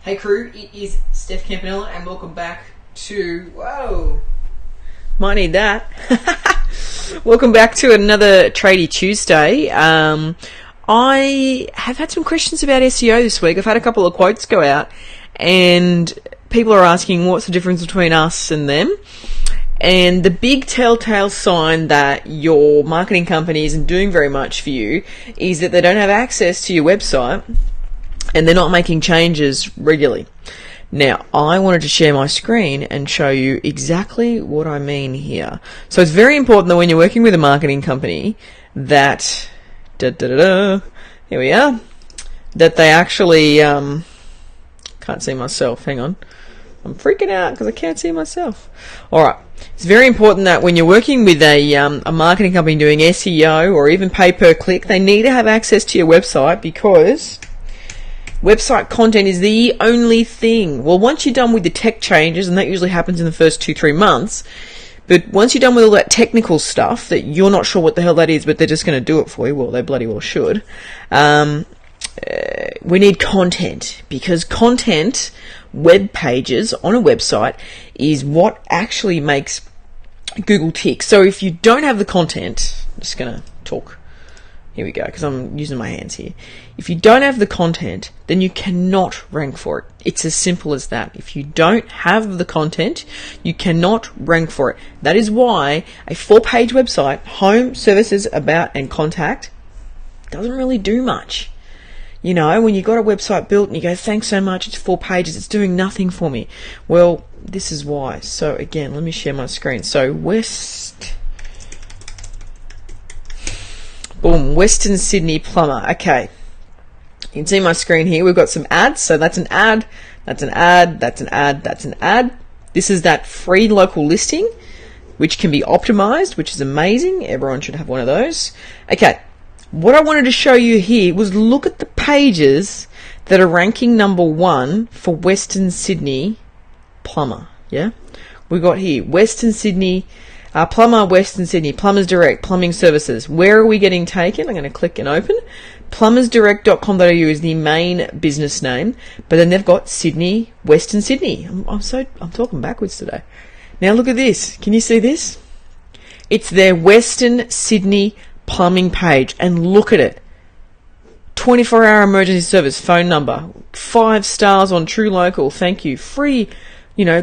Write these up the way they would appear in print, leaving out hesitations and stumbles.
Hey crew, it is Steph Campanella and welcome back to, might need that. Welcome back to another Tradie Tuesday. I have had some questions about SEO this week. I've had a couple of quotes go out and people are asking what's the difference between us and them. And the big telltale sign that your marketing company isn't doing very much for you is that they don't have access to your website and they're not making changes regularly. Now, I wanted to share my screen and show you exactly what I mean here. So it's very important that when you're working with a marketing company that, here we are, that they actually, can't see myself, hang on. I'm freaking out because I can't see myself. Alright, it's very important that when you're working with a marketing company doing SEO or even pay per click, they need to have access to your website because website content is the only thing. Well, once you're done with the tech changes, and that usually happens in the first 2-3 months, but once you're done with all that technical stuff that you're not sure what the hell that is, but they're just going to do it for you, well, they bloody well should, we need content, because content, web pages on a website, is what actually makes Google tick. So if you don't have the content, I'm just going to talk. Here we go, because I'm using my hands here. If you don't have the content, then you cannot rank for it. It's as simple as that. If you don't have the content, you cannot rank for it. That is why a 4-page website, home, services, about, and contact, doesn't really do much. You know, when you got a website built and you go, thanks so much, it's 4 pages, it's doing nothing for me. Well, this is why. So again, let me share my screen. So Western Sydney plumber. Okay, you can see my screen here. We've got some ads. So that's an ad, that's an ad, that's an ad, that's an ad. This is that free local listing, which can be optimized, which is amazing. Everyone should have one of those. Okay, what I wanted to show you here was look at the pages that are ranking number 1 for Western Sydney plumber. Yeah, we got here Western Sydney plumber, Western Sydney, Plumbers Direct, plumbing services. Where are we getting taken? I'm going to click and open. Plumbersdirect.com.au is the main business name, but then they've got Sydney, Western Sydney. I'm talking backwards today. Now look at this. Can you see this? It's their Western Sydney plumbing page, and look at it. 24-hour emergency service phone number, 5 stars on True Local. Thank you. Free,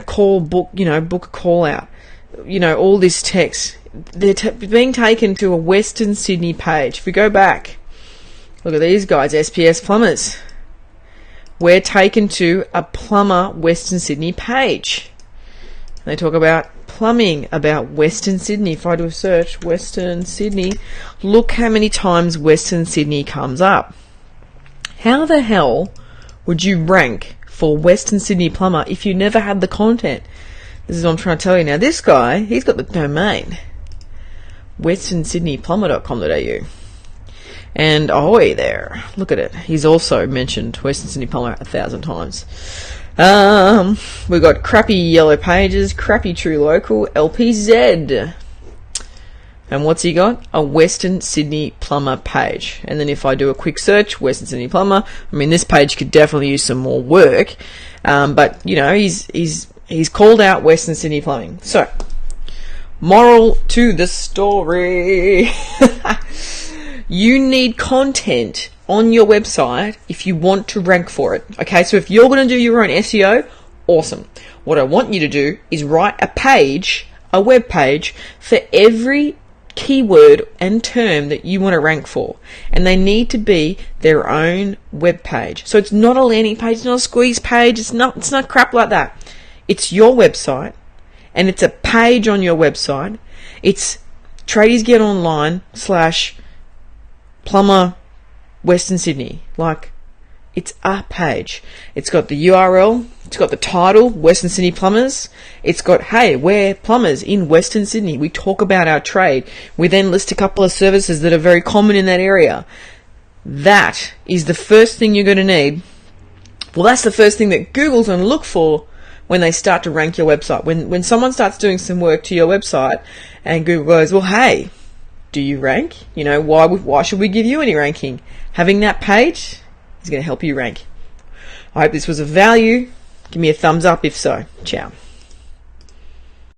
call, book, book a call out. All this text, they're being taken to a Western Sydney page. If we go back, look at these guys, SPS Plumbers. We're taken to a plumber Western Sydney page. They talk about plumbing, about Western Sydney. If I do a search, Western Sydney, look how many times Western Sydney comes up. How the hell would you rank for Western Sydney plumber if you never had the content? This is what I'm trying to tell you now. This guy, he's got the domain, westernsydneyplumber.com.au. And ahoy there. Look at it. He's also mentioned Western Sydney Plumber 1,000 times. We've got crappy yellow pages, crappy True Local, LPZ. And what's he got? A Western Sydney Plumber page. And then if I do a quick search, Western Sydney Plumber, this page could definitely use some more work. But, he's called out Western Sydney Plumbing. So, moral to the story. You need content on your website if you want to rank for it. Okay, so if you're going to do your own SEO, awesome. What I want you to do is write a web page for every keyword and term that you want to rank for. And they need to be their own web page. So it's not a landing page, it's not a squeeze page, it's not crap like that. It's your website, and it's a page on your website. It's Tradies Get Online / plumber Western Sydney. It's a page. It's got the URL, it's got the title, Western Sydney Plumbers. It's got, hey, we're plumbers in Western Sydney. We talk about our trade. We then list a couple of services that are very common in that area. That is the first thing you're going to need. Well, that's the first thing that Google's going to look for when they start to rank your website. When someone starts doing some work to your website and Google goes, well, hey, do you rank? Why should we give you any ranking? Having that page is going to help you rank. I hope this was of value. Give me a thumbs up if so. Ciao.